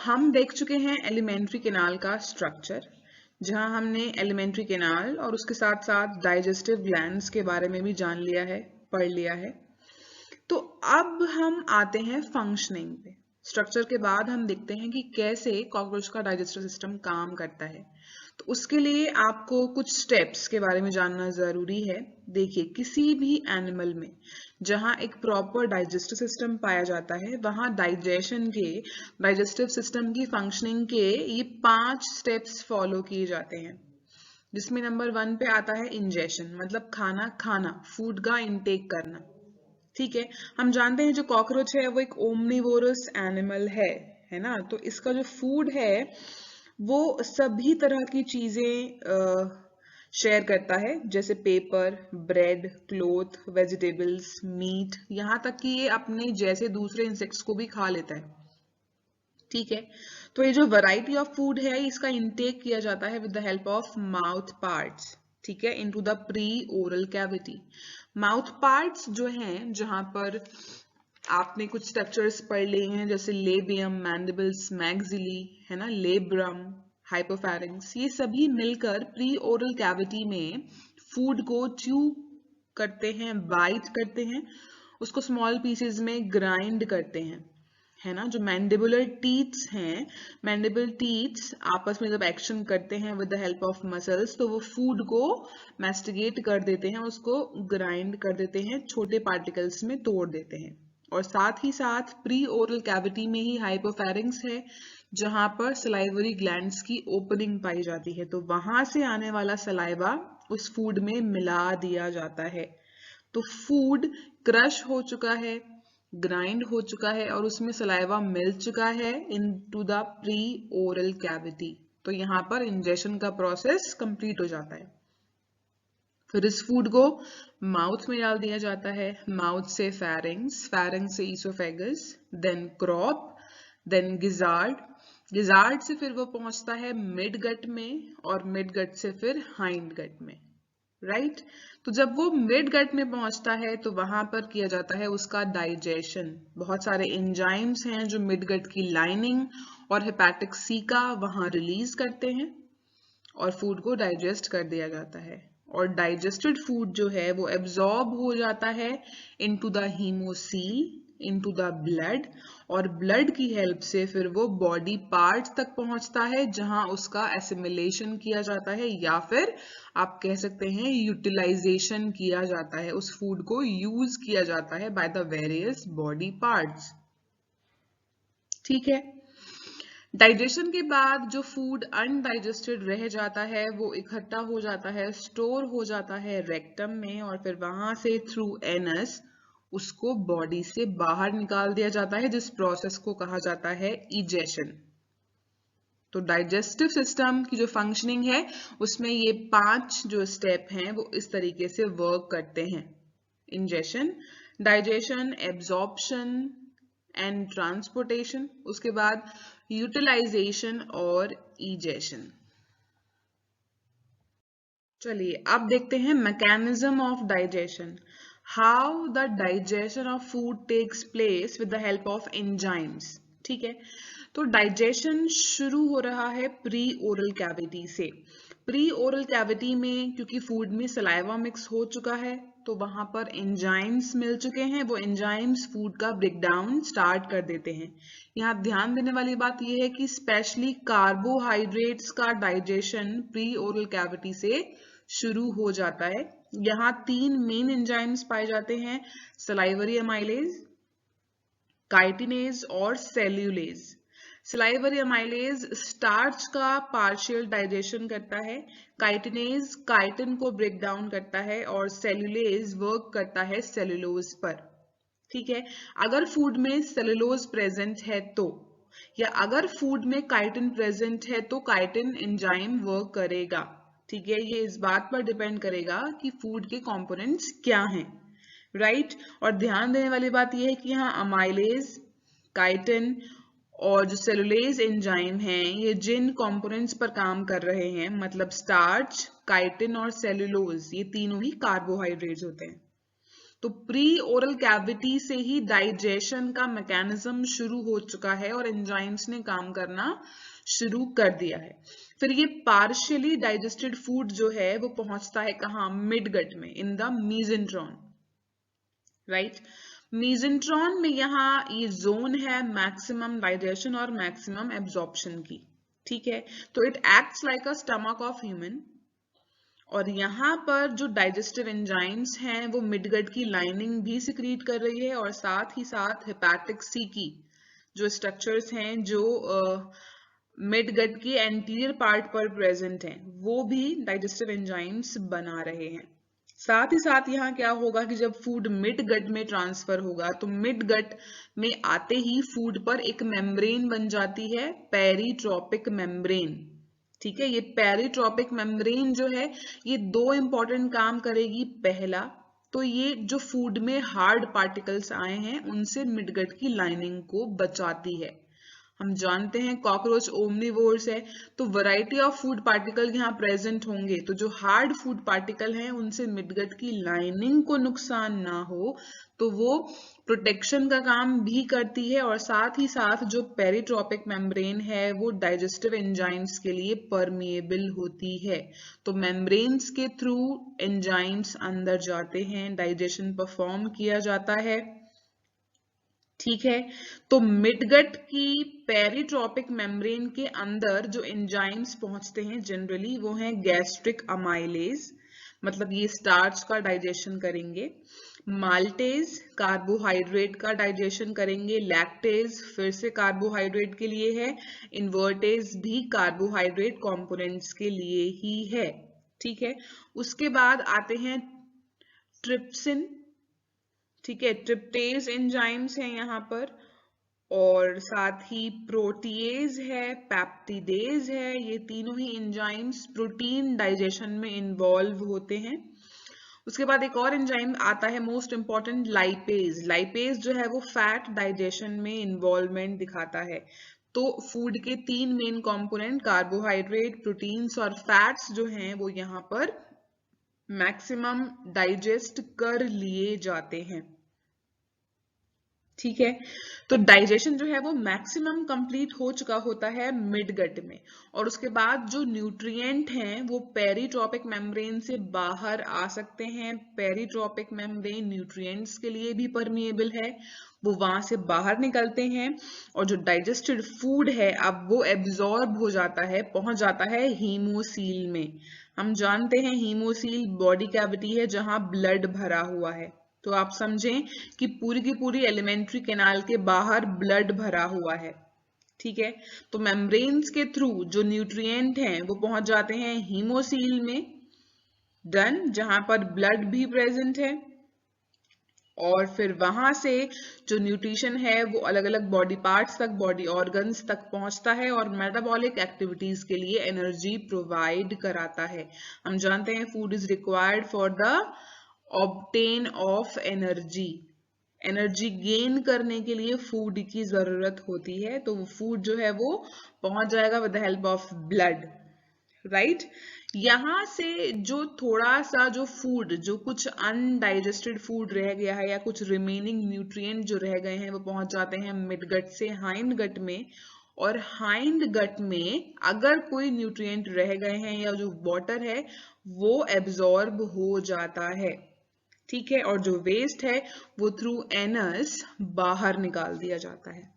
हम देख चुके हैं एलिमेंट्री कैनाल का स्ट्रक्चर, जहां हमने एलिमेंट्री कैनाल और उसके साथ साथ डाइजेस्टिव ग्लैंड्स के बारे में भी जान लिया है, पढ़ लिया है। तो अब हम आते हैं फंक्शनिंग पे। स्ट्रक्चर के बाद हम देखते हैं कि कैसे कॉकरोच का डाइजेस्टिव सिस्टम काम करता है। तो उसके लिए आपको कुछ स्टेप्स के बारे में जानना जरूरी है। देखिए, किसी भी एनिमल में जहां एक प्रॉपर डाइजेस्टिव सिस्टम पाया जाता है, वहां डाइजेस्टिव सिस्टम की फंक्शनिंग के ये 5 स्टेप्स फॉलो किए जाते हैं, जिसमें नंबर 1 पे आता है इंजेशन, मतलब खाना खाना, फूड का इंटेक करना। ठीक है, हम जानते हैं जो कॉकरोच है वो एक ओमनिवोरस एनिमल है ना। तो इसका जो फूड है वो सभी तरह की चीजें शेयर करता है, जैसे paper, bread, cloth, vegetables, meat, यहाँ तक कि ये अपने जैसे दूसरे इंसेक्ट्स को भी खा लेता है। ठीक है, तो ये जो वैरायटी ऑफ फूड है इसका इंटेक किया जाता है with the help of mouth parts. ठीक है, into the pre oral cavity. Mouth parts जो हैं, जहां पर आपने कुछ स्ट्रक्चर्स पढ़ लिए हैं, जैसे लेबियम, मैंडिबल्स, मैक्सिली, है ना, लेब्रम, हाइपोफैरिंक्स, ये सभी मिलकर प्री ओरल कैविटी में फूड को च्यू करते हैं, बाइट करते हैं, उसको स्मॉल पीसेस में ग्राइंड करते हैं, है ना। जो मैंडिबुलर टीथ्स हैं, मैंडिबल टीथ्स आपस में जब एक्शन करते हैं with the help of muscles, तो वो फूड को मैस्टिगेट कर देते हैं, उसको ग्राइंड कर देते हैं, छोटे पार्टिकल्स में तोड़ देते हैं। और साथ ही साथ प्री ओरल कैविटी में ही हाइपोफैरिंक्स है, जहां पर सलाइवरी ग्लैंड्स की ओपनिंग पाई जाती है। तो वहां से आने वाला सलाइवा उस फूड में मिला दिया जाता है। तो फूड क्रश हो चुका है, ग्राइंड हो चुका है और उसमें सलाइवा मिल चुका है into the pre oral cavity. तो यहाँ पर इंजेशन का प्रोसेस कंप्लीट हो जाता है। फिर इस फूड को माउथ में डाल दिया जाता है, माउथ से फैरिंग्स, फैरिंग्स से oesophagus, then crop, then gizzard, gizzard से फिर वो पहुंचता है मिड गट में और मिड गट से फिर हाइंड गट में, राइट। तो जब वो मिड गट में पहुंचता है तो वहां पर किया जाता है उसका डाइजेशन। बहुत सारे एंजाइम्स हैं जो मिड गट की लाइनिंग और हेपेटिक सीका वहां रिलीज करते हैं और फूड को डाइजेस्ट कर दिया जाता है। और डाइजेस्टेड फूड जो है वो एब्जॉर्ब हो जाता है into the haemocoel, into the blood, और ब्लड की हेल्प से फिर वो बॉडी पार्ट्स तक पहुंचता है, जहां उसका एसिमिलेशन किया जाता है, या फिर आप कह सकते हैं यूटिलाइजेशन किया जाता है, उस फूड को यूज किया जाता है by the various body parts. ठीक है, डाइजेशन के बाद जो फूड अनडाइजेस्टेड रह जाता है वो इकट्ठा हो जाता है, स्टोर हो जाता है रेक्टम में, और फिर वहां से थ्रू एनस उसको बॉडी से बाहर निकाल दिया जाता है, जिस प्रोसेस को कहा जाता है इजेशन। तो डाइजेस्टिव सिस्टम की जो फंक्शनिंग है उसमें ये 5 जो स्टेप हैं वो इस तरीके से वर्क करते हैं: ingestion, digestion, absorption and transportation, उसके बाद यूटिलाइजेशन और इजेशन। चलिए अब देखते हैं mechanism of digestion, how the digestion of food takes place with the help of enzymes. ठीक है, तो डाइजेशन शुरू हो रहा है प्री ओरल कैविटी से। प्री ओरल कैविटी में क्योंकि फूड में सलाइवा मिक्स हो चुका है तो वहां पर एंजाइम्स मिल चुके हैं, वो एंजाइम्स फूड का ब्रेकडाउन स्टार्ट कर देते हैं। यहाँ ध्यान देने वाली बात यह है कि स्पेशली कार्बोहाइड्रेट्स का डाइजेशन प्री ओरल कैविटी से शुरू हो जाता है। यहाँ 3 मेन एंजाइम्स पाए जाते हैं: सलाइवरी अमाइलेज, काइटिनेज और सेल्यूलेज। सलाइवरी अमाइलेज स्टार्च का पार्शियल डाइजेशन करता है, काइटिनेज काइटिन को ब्रेक डाउन करता है और सेल्यूलेज वर्क करता है सेल्यूलोज पर। ठीक है, अगर फूड में सेल्यूलोज प्रेजेंट है तो, या अगर फूड में काइटिन प्रेजेंट है तो काइटिन एंजाइम वर्क करेगा। ठीक है, ये इस बात पर डिपेंड करेगा कि फूड के कंपोनेंट्स क्या हैं, राइट। और ध्यान देने वाली बात यह है कि यहाँ अमाइलेज, काइटिन और जो सेलुलेज एंजाइम हैं, ये जिन कंपोनेंट्स पर काम कर रहे हैं, मतलब स्टार्च, काइटिन और सेलुलोज, ये तीनों ही कार्बोहाइड्रेट्स होते हैं। तो प्री ओरल कैविटी से ही डाइजेशन का मैकेनिज्म शुरू हो चुका है और एंजाइम्स ने काम करना शुरू कर दिया है। फिर ये पार्शियली डाइजेस्टेड फूड जो है वो पहुंचता है कहाँ, मिड गट में, इन द मीजेंट्रॉन, राइट। मीजेंट्रॉन में यहाँ ये जोन है मैक्सिमम डाइजेशन और मैक्सिमम एब्जॉर्प्शन की, ठीक है। तो it acts like a stomach of human, और यहाँ पर जो डाइजेस्टिव एंजाइम्स हैं वो मिडगट की लाइनिंग भी सिक्रीट कर रही है, और साथ ही साथ हेपेटिक सी की जो स्ट्रक्चर्स हैं जो मिडगट की एंटीरियर पार्ट पर प्रेजेंट हैं, वो भी डाइजेस्टिव एंजाइम्स बना रहे हैं। साथ ही साथ यहाँ क्या होगा कि जब फूड मिड गट में ट्रांसफर होगा तो मिड गट में आते ही फूड पर एक मेम्ब्रेन बन जाती है, पेरिट्रोपिक मेम्ब्रेन, ठीक है। ये पेरिट्रोपिक मेम्ब्रेन जो है ये दो इंपॉर्टेंट काम करेगी। पहला तो ये जो फूड में हार्ड पार्टिकल्स आए हैं उनसे मिडगट की लाइनिंग को बचाती है। हम जानते हैं कॉकरोच ओमनिवोर्स है, तो वैरायटी ऑफ फूड पार्टिकल यहाँ प्रेजेंट होंगे, तो जो हार्ड फूड पार्टिकल हैं उनसे मिडगट की लाइनिंग को नुकसान ना हो, तो वो प्रोटेक्शन का काम भी करती है। और साथ ही साथ जो पेरिट्रोपिक मेम्ब्रेन है वो डाइजेस्टिव एंजाइम्स के लिए परमिएबल होती है, तो मेम्ब्रेन्स के थ्रू एंजाइम्स अंदर जाते हैं, डाइजेशन परफॉर्म किया जाता है, ठीक है। तो मिडगट की पेरिट्रोपिक मेम्ब्रेन के अंदर जो एंजाइम्स पहुंचते हैं जनरली वो हैं गैस्ट्रिक अमाइलेज, मतलब ये स्टार्च का डाइजेशन करेंगे, माल्टेज कार्बोहाइड्रेट का डाइजेशन करेंगे, लैक्टेज फिर से कार्बोहाइड्रेट के लिए है, इन्वर्टेज भी कार्बोहाइड्रेट कंपोनेंट्स के लिए ही है, ठीक है। उसके बाद आते हैं ट्रिप्सिन, ठीक है, ट्रिप्टेज एंजाइम्स हैं यहाँ पर, और साथ ही प्रोटीएज है, पेप्टिडेज है, ये तीनों ही एंजाइम्स प्रोटीन डाइजेशन में इन्वॉल्व होते हैं। उसके बाद एक और एंजाइम आता है मोस्ट इंपॉर्टेंट, लाइपेज। लाइपेज जो है वो फैट डाइजेशन में इन्वॉल्वमेंट दिखाता है। तो फूड के तीन मेन कंपोनेंट कार्बोहाइड्रेट, प्रोटीन्स और फैट्स जो हैं वो यहाँ पर मैक्सिमम डाइजेस्ट कर लिए जाते हैं, ठीक है। तो डाइजेशन जो है वो मैक्सिमम कंप्लीट हो चुका होता है मिड गट में, और उसके बाद जो न्यूट्रिएंट हैं वो पेरिट्रोपिक मेम्ब्रेन से बाहर आ सकते हैं। पेरिट्रोपिक मेम्ब्रेन न्यूट्रिएंट्स के लिए भी परमिएबल है, वो वहां से बाहर निकलते हैं, और जो डाइजेस्टेड फूड है अब वो एब्जॉर्ब हो जाता है, पहुंच जाता है हीमोसील में। हम जानते हैं हीमोसील बॉडी कैविटी है जहां ब्लड भरा हुआ है, तो आप समझें कि पूरी की पूरी एलिमेंट्री कैनाल के बाहर ब्लड भरा हुआ है, ठीक है। तो मेम्ब्रेन्स के थ्रू जो न्यूट्रिएंट हैं वो पहुंच जाते हैं हीमोसील में, डन, जहां पर ब्लड भी प्रेजेंट है, और फिर वहां से जो न्यूट्रिशन है वो अलग अलग बॉडी पार्ट्स तक, बॉडी ऑर्गन्स तक पहुंचता है और मेटाबॉलिक एक्टिविटीज के लिए एनर्जी प्रोवाइड कराता है। हम जानते हैं food is required for the obtain of energy, energy gain करने के लिए फूड की जरूरत होती है, तो वो फूड जो है वो पहुंच जाएगा with the help of blood, right. यहां से जो थोड़ा सा जो फूड, जो कुछ अनडाइजेस्टेड फूड रह गया है या कुछ रिमेनिंग न्यूट्रिएंट जो रह गए हैं वो पहुंच जाते हैं मिडगट से हाइंड गट में, और हाइंड गट में अगर कोई न्यूट्रिएंट रह गए हैं या जो वाटर है वो एब्जॉर्ब हो जाता है, ठीक है, और जो वेस्ट है वो थ्रू एनस बाहर निकाल दिया जाता है।